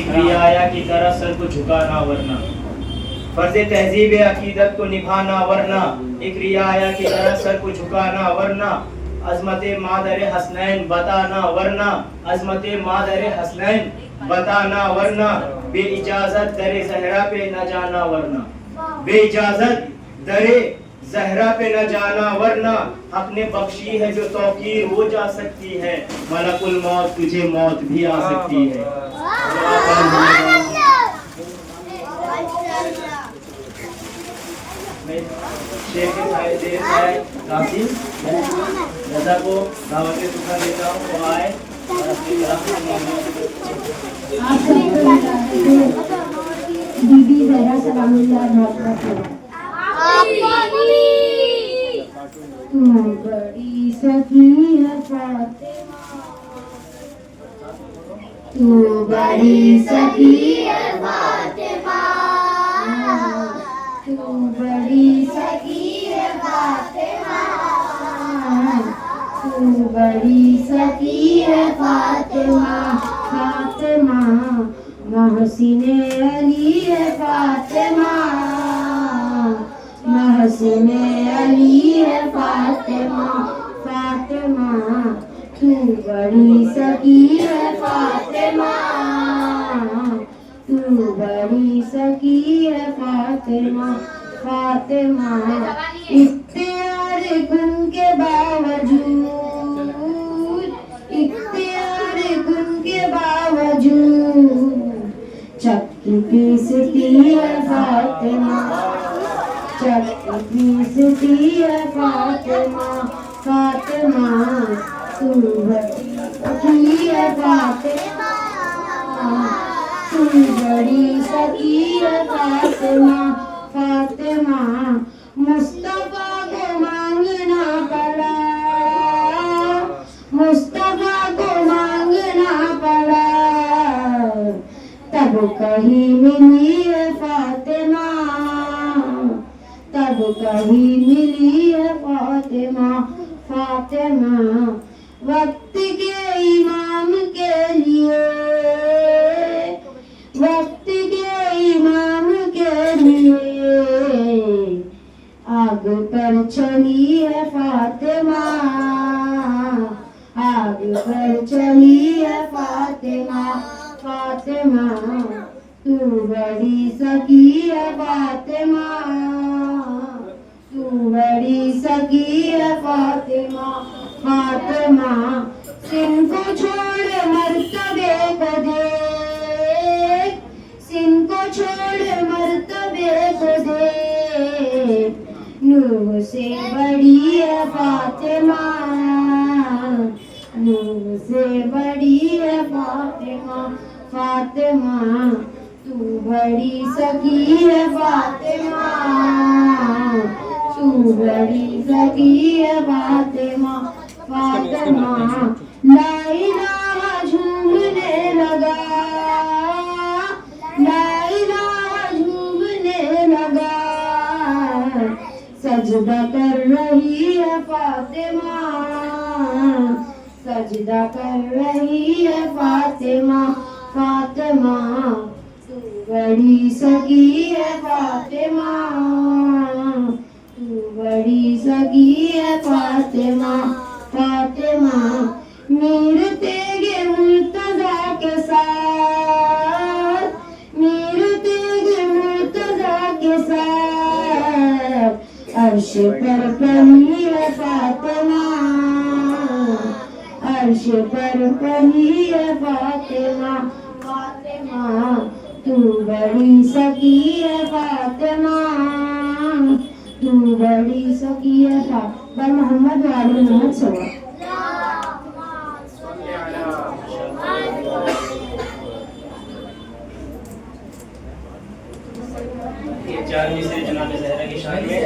एक रियाया की तरह सर को झुकाना वरना फर्ज तहजीब अकीदत को निभाना वरना एक रियाया की तरह सर को झुकाना वरना अजमत मादर हसनैन बताना वरना अजमत मादर हसनैन बताना वरना बे इजाजत दरे जहरा पे न जाना वरना बे इजाजत दरे जहरा पे न जाना वरना हक ने बख्शी है जो तौकीर हो जा सकती है मलकुल मौत तुझे मौत भी आ सकती है। शेर के फायदे काफी रजा को दावत सुखा देता हूँ वो आए और अपनी बीबी जहरा सलामुल्लाह तू बड़ी सखी है फातिमा तू बड़ी सखी है फातिमा तू बड़ी सखी है फातिमा तू बड़ी सखी है फातिमा फातिमा महसीने अली है फातिमा महसीने अली है फातिमा फातिमा तू बड़ी सखी है फातिमा तू बड़ी सखी है फातिमा फातिमा इख्तियार गुन के बावजूद इख्तियार गुन के बावजूद चक्की पीसती है फातिमा चक्की पीसती है फातिमा फातिमा तू बड़ी सखी है फातिमा तू बड़ी सखी है फातिमा फातिमा मुस्तफा को मांगना पड़ा मुस्तफा को मांगना पड़ा तब कहीं मिली है फातिमा तब कहीं मिली है फातिमा फातिमा वक्त के इमाम के लिए वक्त के इमाम के लिए आग पर चली है फातिमा आग पर चली है फातिमा फातिमा तू बड़ी सखी है फातिमा तू बड़ी सखी है फातिमा फातिमा सिंह को छोड़ मर्तबे को दे छोड़ मर्तबे को दे, नूह से बड़ी है फातिमा, नूह से बड़ी है फातिमा, फातिमा तू बड़ी सखी है फातिमा, तू बड़ी सखी है फातिमा, फातिमा ला इलाहा झूमने लगा, ला इलाहा झूमने लगा, सजदा कर रही है फातिमा, सजदा कर रही है फातिमा, फातिमा तू बड़ी सगी है फातिमा, तू बड़ी सगी है फातिमा, फातिमा मीर तेगे मुर्तजा के साथ, मीर तेगे मुर्तजा के साथ, अर्श पर बनी है फातिमा, अर्श पर बनी है फातिमा, फातिमा तू बड़ी सखी है फातिमा, तू बड़ी सखी है फातिमा। मोहम्मद वाली मोहम्मद सल्लल्लाहु ये 4 मिसरे जनाब ज़हरा की शान में,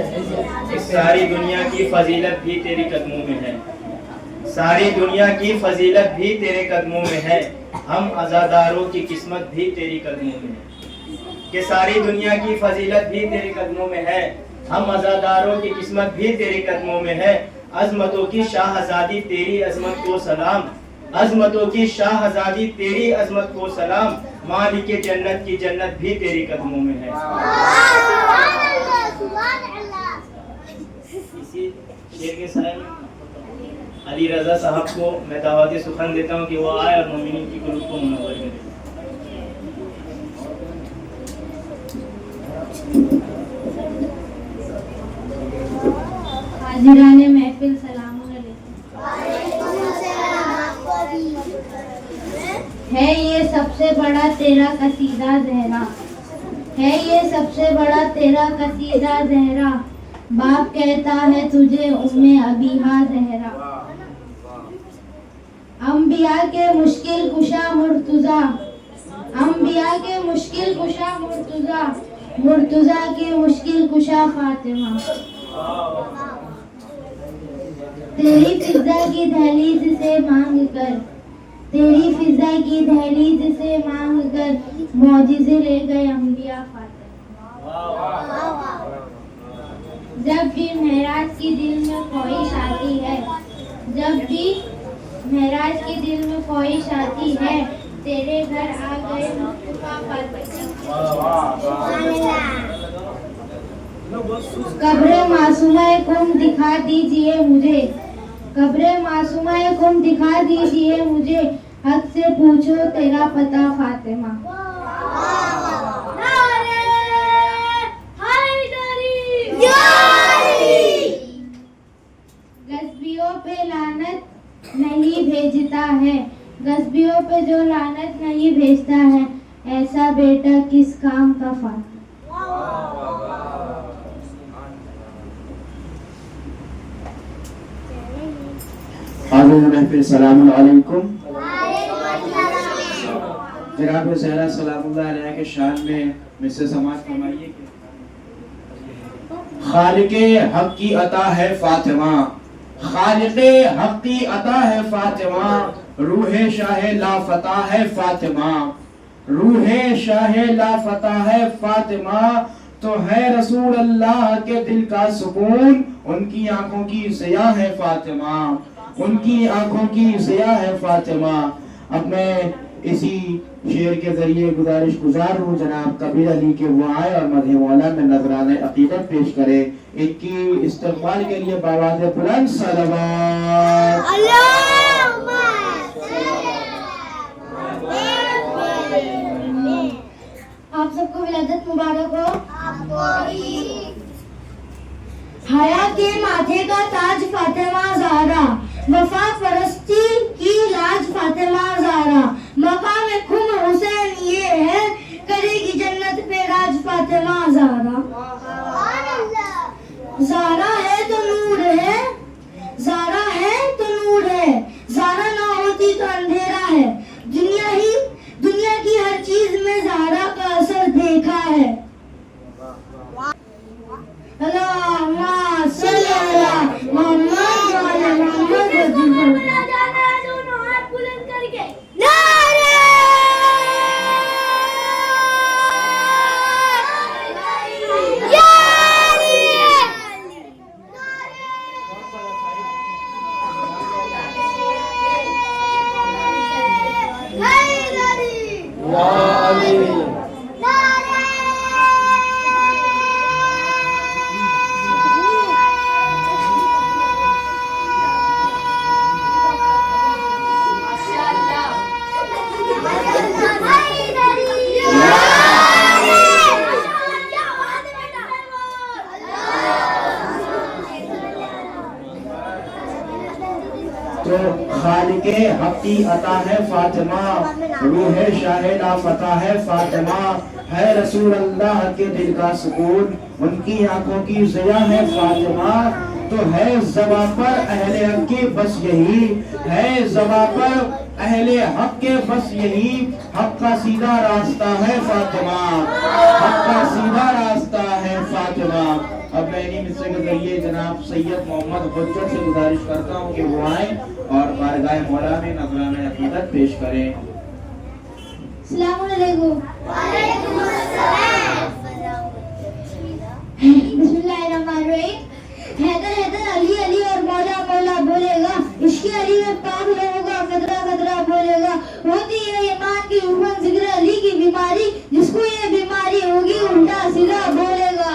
इस सारी दुनिया की फजीलत भी तेरी कदमों में है, सारी दुनिया की फजीलत भी तेरे कदमों में है, हम अज़ादारों की किस्मत भी तेरी कदमों में है, कि सारी दुनिया की फजीलत भी तेरे कदमों में है, हम अज़ादारों की किस्मत भी तेरे कदमों में है, अज़मतों की शाहज़ादी तेरी अज़मत को सलाम, अज़मतों की शाहज़ादी तेरी अज़मत को सलाम, मालिक जन्नत की जन्नत भी तेरी कदमों में है। इसी शेर के साथ अली रज़ा साहब को मैं दावत सुखन देता हूँ कि वो आए और मोमिनीन की कुलूब को मुनव्वर करे। हाजिराने महफिल सलाम है ये सबसे बड़ा तेरा कसीदा ज़हरा, है ये सबसे बड़ा तेरा कसीदा ज़हरा, बाप कहता है तुझे उम्मे अबीहा ज़हरा, अंबिया के मुश्किल कुशा मुर्तुजा, अंबिया के मुश्किल कुशा मुर्तुजा, मुर्तुजा की मुश्किल कुशा फातिमा, तेरी फिजा की दहलीज से मांग कर, तेरी फिजा की दहलीज से मांग कर, मौजिज़े ले गए अंबिया फातिमा। जब भी महराज की दिल में ख्वाहिश आती है, जब भी महराज की दिल में ख्वाहिश आती है, तेरे घर आ गए मुस्तफा फातिमा। कब्रे मासूमाए कुम दिखा दीजिए मुझे, कब्रे मासूमाए कुम दिखा दीजिए मुझे, हक से पूछो तेरा पता फातिमा। गस्बियों पे लानत नहीं भेजता है, गस्बियों पे जो लानत नहीं भेजता है, ऐसा बेटा किस काम का फातिमा। हाज़िर महफिल सलाम अलैकुम। जनाब ज़हरा सलामुल्लाह अलैहा के शान में मिसरे समाज फरमाइए कि खालिक़े हक़ की अता है फातिमा, खालिक़े हक़ की अता है फातिमा, रूहे शाहे लाफता है फातिमा, रूहे शाहे लाफता है फातिमा, तो है रसूल अल्लाह के दिल का सुकून, उनकी आंखों की ज़िया है फातिमा, उनकी आंखों की ज़िया है फातिमा। अब मैं इसी शेर के जरिए गुजारिश गुजार हूँ जनाब कबीर अली के वो आए और मदह मौला में नजराने अकीदत पेश करे। इनकी इस्तक़बाल के लिए बावाज़े बुलंद सलावत। आप सबको विलादत मुबारक हो। हया के माथे का ताज फातिमा ज़हरा, वफा परस्ती की लाज फातिमा ज़हरा, मकाम खुम हुसैन ये है, करेगी जन्नत पे तो खालिके हक़ी अता है फातिमा, रूह शाह लाफता है फातिमा, है रसूल अल्लाह के दिल का सुकून, उनकी आंखों की ज़िया है फातिमा। तो है ज़बां पर अहले हक के बस यही, है ज़बां पर अहले हक के बस यही, हक का सीधा रास्ता है फातिमा, हक का सीधा रास्ता है फातिमा। अब मैं इन्हीं मिसरे के जरिए जनाब सैयद मोहम्मद हुज्जत से गुजारिश करता हूँ कि वो आए और बारगाह मौला में नज़राने अक़ीदत पेश करें। अस्सलामु अलैकुम। बिस्मिल्लाहिर्रहमानिर्रहीम। हैदर हैदर अली अली और मौला मौला बोलेगा, इश्क़ अली में पाक लोगों का कतरा कतरा बोलेगा। होती है ईमान की उमंग जिक्र अली की बीमारी, जिसको ये बीमारी होगी उल्टा सीधा बोलेगा।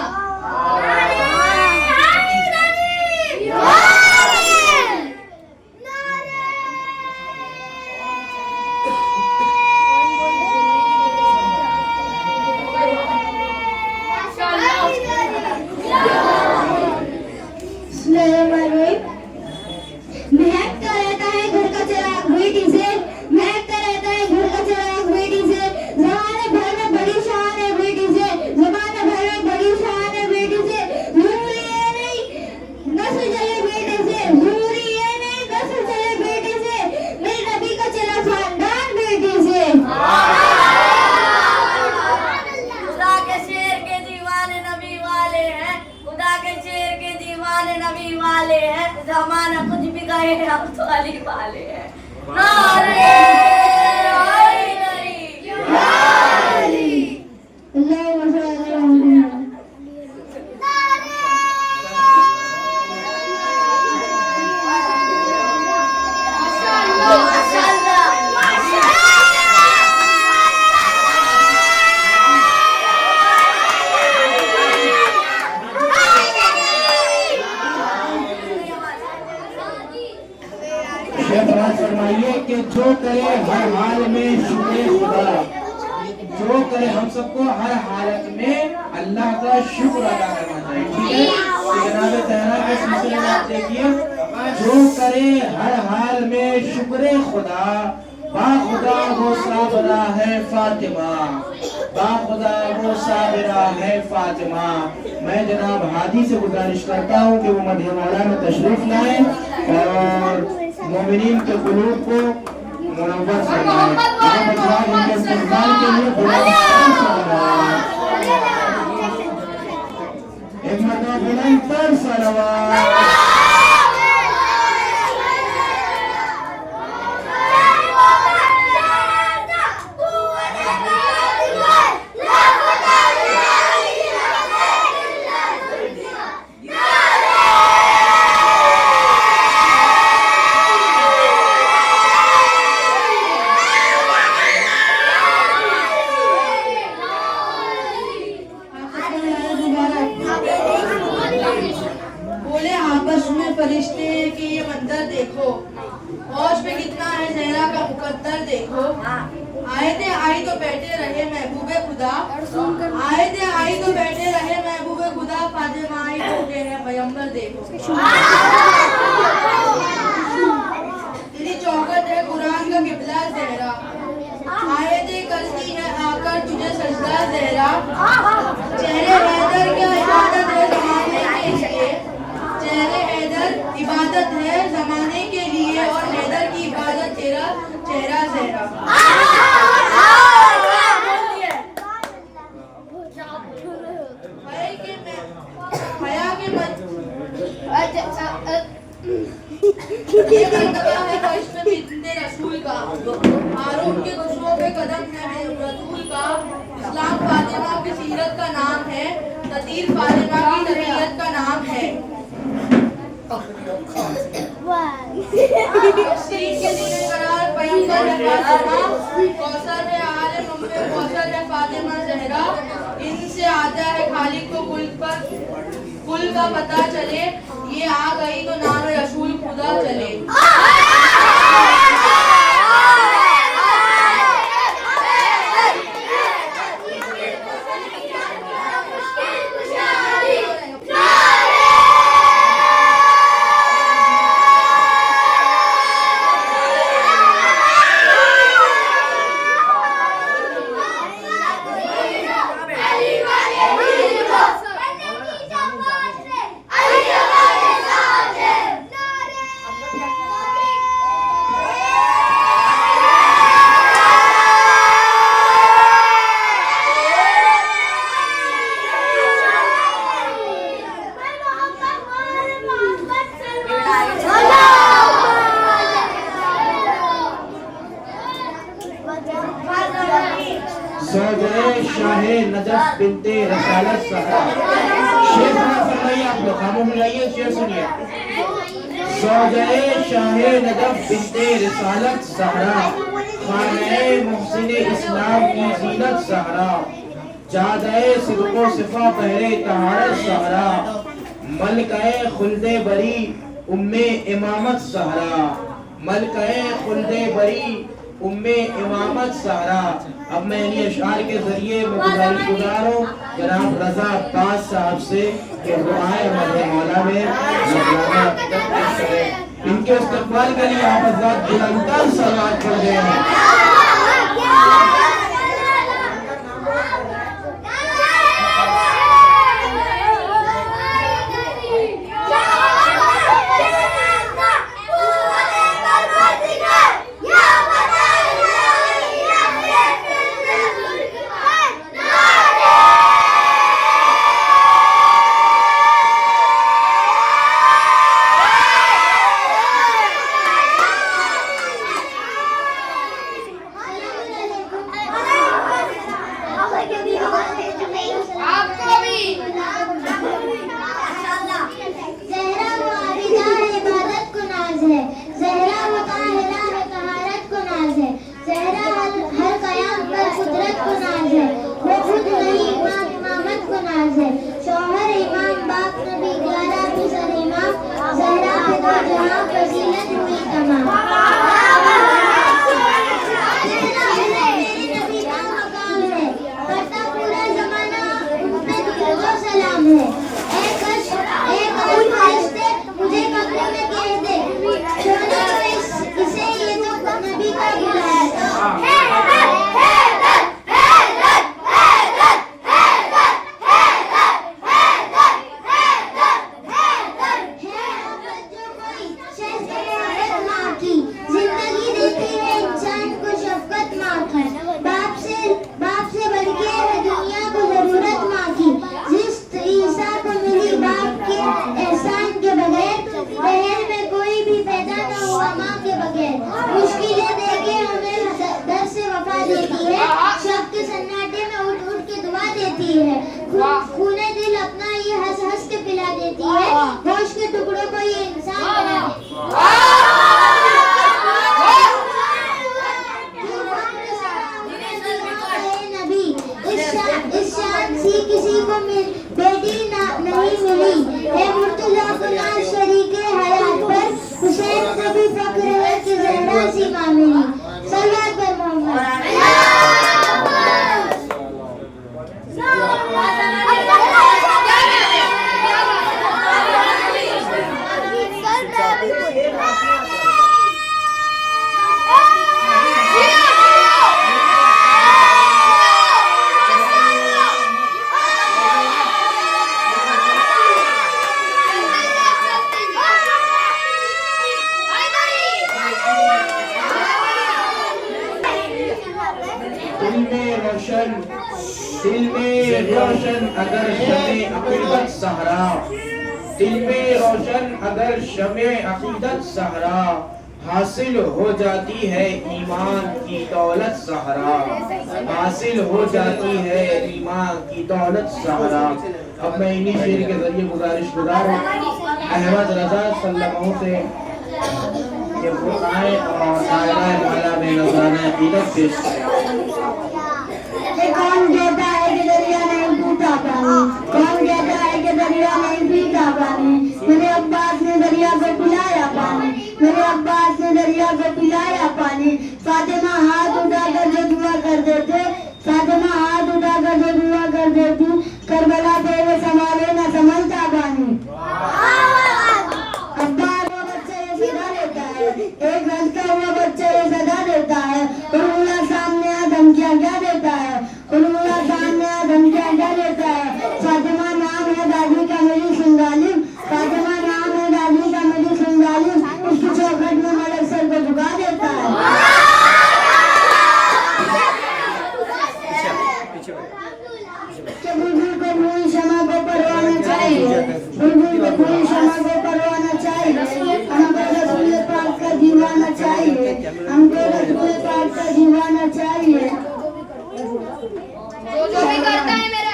महकता रहता है घर का चिराग बेटी से, महकता रहता है घर का चिराग बेटी से, ज़माने भर में बड़ी शान है बेटी से, ज़माने भर में बड़ी शान है बेटी से। ज़रूरी है नहीं नस्ल चले बेटे से, ज़रूरी है नहीं नस्ल चले बेटे से, मेरे नबी का चला खानदान बेटी से। खुदा के शेर के दीवाने नबी वाले हैं, खुदा के शेर के दीवाने नबी वाले हैं, जमाना कुछ भी कहे हम तो अली वाले हैं। नारे हैदरी या अली। अल्लाहुम्मा सल्ली अला मुहम्मद। फरमाइए कि जो करे हर हाल में शुक्र खुदा, जो करे हम सबको हर हालत में अल्लाह का शुक्र अदा करना चाहिए। ठीक है, तो जनाब तहरा के सिलसिले में आप देखिए, जो करे हर हाल में शुक्र खुदा, बाखुदा वो साबरा है फातिमा, बाखुदा वो साबरा है फातिमा। मैं जनाब हादी से गुजारिश करता हूँ कि वो मदीना मौला में तशरीफ लाएं और मोमिनीन के कुलूब को मुनव्वर फरमाएं। आप अज़वाज उनके इस्तक़बाल के लिए एक मरतबा बुलंदतर सलवात। बोले आपस में फरिश्ते कि ये मंजर देखो, फौज पे कितना है ज़हरा का मुकद्दर देखो। आए थे आई तो बैठे रहे महबूबे खुदा, आए थे आई तो बैठे रहे महबूबे खुदा, फातिमा आई उठे हैं पैगंबर देखो। तेरी चौखट है कुरान का किबला ज़हरा, आए थे करती है आकर तुझे सजदा ज़हरा। चेहरे हैदर क्या इबादत है ज़माने के लिए, चेहरे हैदर इबादत है ज़माने के लिए, और हैदर की इबादत तेरा चेहरा ज़हरा। ये मर्तबा है फर्श पे बिंदे रसूल का, हारून के खुशबू पे कदम है रसूल का। इस्लाम फातिमा की सीरत का नाम है, तदीर फातिमा की तबीयत का नाम है। तफसीर के लिए करार पैगंबर है फातिमा, कौसर में आले मम्मे आता है खालिक को कुल का पता चले, ये आ गई तो नाम रसूल खुदा चले। सौजए शाहे नजफ बिनते रसालत सहरा। शेर फरमाइए, आप लोग खामोश हो जाइए, शेर सुनिए। सौजए शाहे नजफ बिनते रसालत सहरा, खाने मोहसिन इस्लाम की जीनत सहरा, जादए सिद्को सिफा पहरे तहारत सहरा, मलकाए खुल्दे बरी उम्मे इमामत सहरा, मलकाए खुल्दे बरी उम्मे इमामत सहरा। अब मैं इन्हीं अशार के जरिए गुजारिश गुजार हूँ जनाब रजा अब्बास साहब से कि दुआएं हमारे मौला में इनके इस्तकबाल के लिए आप हज़रात बुलंदर सलात कर रहे हैं। खूने दिल अपना ये हंस हंस के पिला देती है, होश के टुकड़ों को ये इंसान बना देती है। इस शान सी किसी को बेटी नहीं मिली है, मुर्तजा को नाज शरीके हयात पर, हुसैन को भी फक्र है कि ज़हरा सी मां मिली। सल्लल्लाहु अलैहि मोहम्मद। दिल में रोशन अगर शमे अकीदत सहरा, दिल में रोशन अगर शमे अकीदत सहरा, हासिल हो जाती है ईमान की दौलत सहरा, हासिल हो जाती है ईमान की दौलत सहरा। अब मैं इन्हीं शेर के जरिए गुजारिश गुजार हूँ अहमद रजा सल्लल्लाहु से कि वो आए और दायरा मौला में नज़राना अकीदत पेश करें। कौन देता है कि दरिया नहीं टूटा। अब्बास ने दरिया को पिलाया पानी। फातिमा हाथ उठाकर जो दुआ करते थे, फातिमा हाथ उठाकर जो दुआ करते थी, करबला तेरे संभाले न संभलता पानी। अब्बास वो बच्चा ये सदा देता है, एक लड़का हुआ बच्चा ये सदा देता है। उल्ला सामने आ धमकियां क्या देता है, उल्ला सामने आ धमकियां क्या देता है। फातिमा नाम है दादी का मेरी सुनगालिब, फातिमा नाम है दादी का मेरी सुनगालिब, उसकी चौखट में मलक सर को झुका देता है। बुलबुल को पूरी क्षमा को परवाना चाहिए, बुलबुल को पूरी क्षमा को परवाना चाहिए। हमको रसूल पाक का दीवाना चाहिए, हमको रसूल पाक का दीवाना चाहिए। जो भी करता है मेरे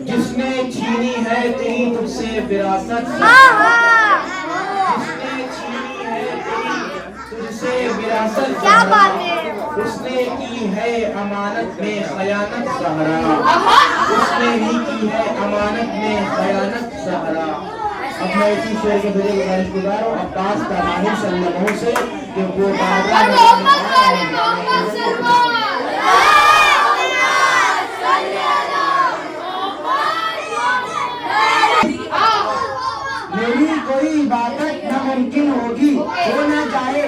जिसने छीनी है तेरी तुझसे विरासत, जिसने छीनी है तेरी तुझसे विरासत, क्या बात है। उसने की है अमानत में खयानत सहरा, उसने ही की है अमानत में खयानत सहरा। अब मैं इसी शेर के मेरे गुजारिश गुजार हूँ अब्बास तमाही सल्लल्लाहु से कि वो मेरी कोई इबादत नामुमकिन होगी, हो ना जाए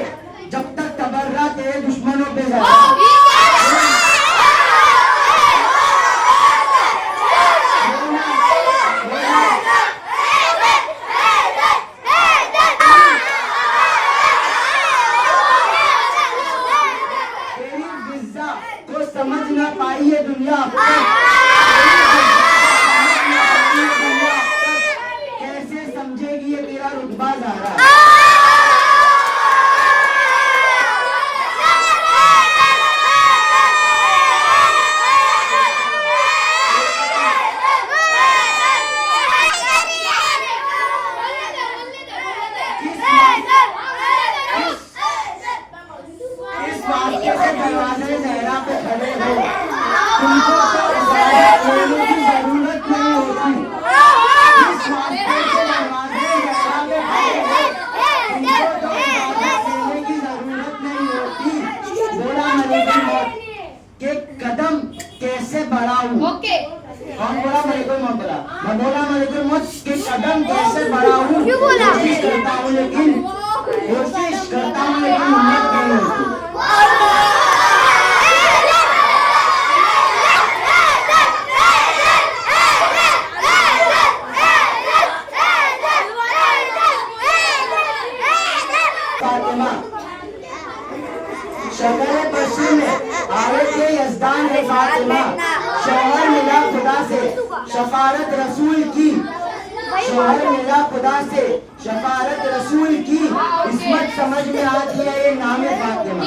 जब तक तबर्रा तेरे दुश्मनों पे जाए। तेरी बिज़्ज़ा को समझ ना पाई ये दुनिया, कैसे समझेगी ये तेरा रुतबा ज़ारा। इस वाक़े से दरवाज़े ज़हरा पे खड़े हो, तुमको तो लेने की ज़रूरत नहीं होती। इस वाक़े से दरवाज़े ज़हरा पे खड़े हो, तुमको तो लेने की ज़रूरत नहीं होती। बोला मलिकुल मौत के कदम कैसे बढ़ाऊं, कौन बोला मलिकुल मौत बोला, मैं बोला मलिकुल मौत के कदम कैसे बढ़ाऊं, कोशिश करता हूँ लेकिन हिम्मत नहीं होती। फातिमा शक्ल पशु में आरत के यज़दान है फातिमा, शौहर मिला खुदा से शफारत रसूल की, शौहर मिला खुदा से शफारत रसूल की, इस्मत समझ में आती है ये नाम है फातिमा।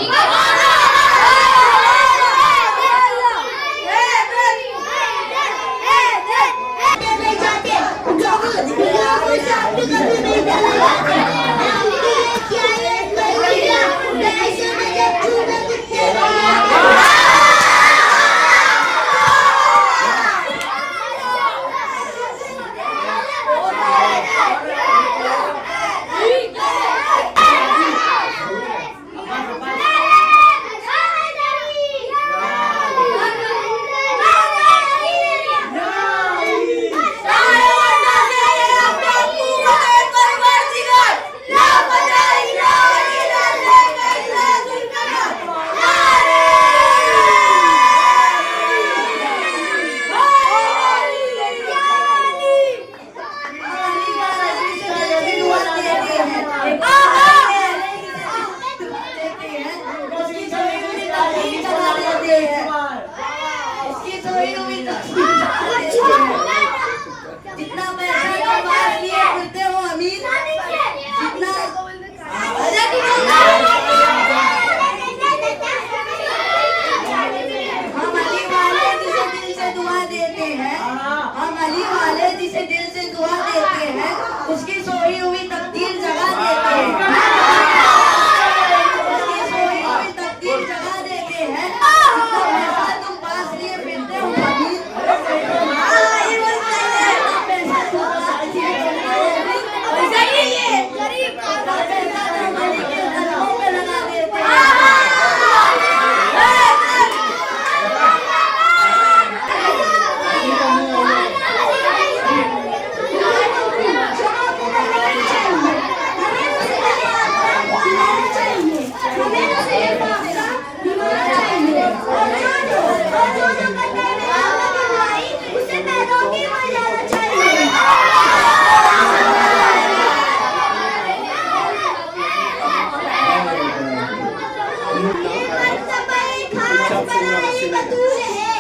खास बराए बतूल है,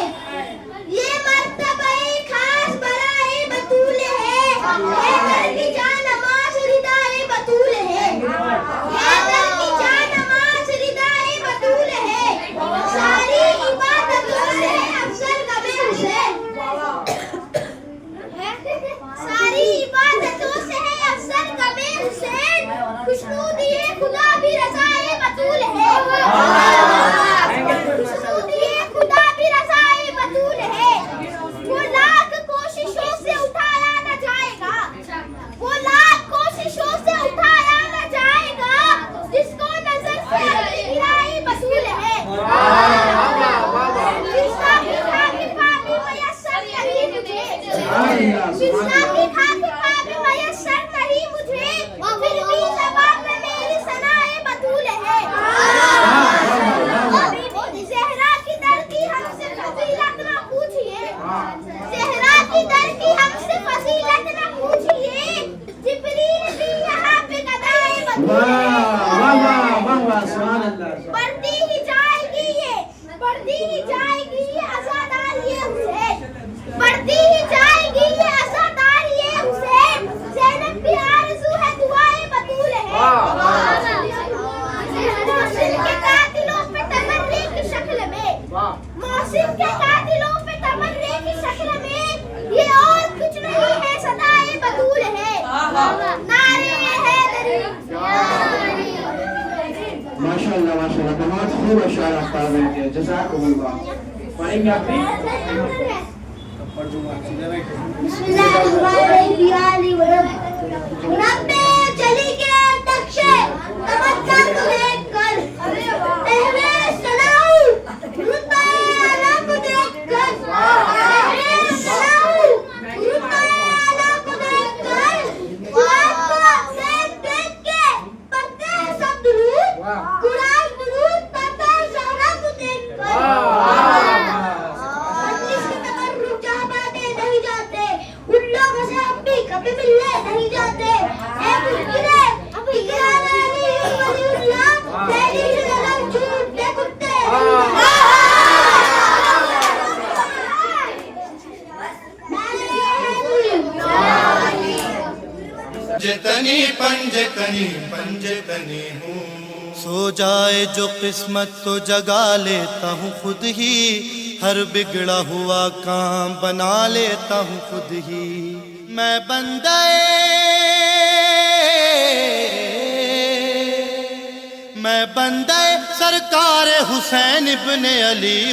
ये मर्तबे खास बराए बतूल है, ये दर की जान नमाज रिदाए बतूल है, ये दर की जान नमाज रिदाए बतूल है, सारी इबादतों से अफजल कबे हुसैन, सारी इबादतों से है अफजल कबे हुसैन, खुशनूदिए खुदा भी रज़ाए बतूल है, खुशनूदिए खुदा भी रज़ाए बतूल है, वो लाख कोशिशों से उठाया न जाएगा, वो लाख कोशिशों से उठाया न जाएगा, जिसको नजर से गिराए बतूल है, जिसका भी खाकी पाकी मयस्सर नहीं मुझे, जिसका भी खाकी पाकी मयस्सर नहीं मुझे, फिर भी ज़बान में मेरी सनाए बतूल है, ज़हरा की दर की हमसे फजीलत न पूछिए, ज़हरा की दर की हमसे फजीलत न पूछिए, जिब्रील भी यहाँ पे गदाए बतूल है, बढ़ती ही जाएगी ये, बढ़ती ही जाएगी ये आज़ादार ये हुसैन, बढ़ती ही जाएगी ये आज़ादार ये हुसैन, ज़ैनब की आरज़ू है दुआए बतूल है, मोहसिन के कातिलों पे तमर्रे की शक्ल में, मोहसिन के कातिलों पे तमर्रे की शक्ल में, ये और कुछ नहीं है सदाए बतूल है, नारे हैदरी, माशाल्लाह माशाल्लाह, बहुत खूब अशार पढ़ रहे थे, जज़ाकुमुल्लाह। पढ़ेंगे आप भी? रब्बे चली के नक्शे तमन्ना को देखकर, तहवे सनाऊ रुतबा आला को देखकर, तहवे सनाऊ रुतबा आला को देखकर, कुरान को देख के पढ़ते हैं सब दुरूद, कुरान दुरूद पढ़ते हैं ज़हरा को देखकर, इसके तबर्रुक जहाँ बातें नहीं जाते, उन लोगों से हम भी कभी मिलने नहीं जाते, ऐ मुस्किरे इकरा वाली वलीउल्लाह, तेरी से लड़म झूठ के कुत्ते, पंजतनी पंजतनी पंजतनी हूँ, सो जाए जो किस्मत तो जगा लेता हूँ खुद ही, हर बिगड़ा हुआ काम बना लेता हूँ खुद ही, मैं बंदे सरकार हुसैन इब्ने अली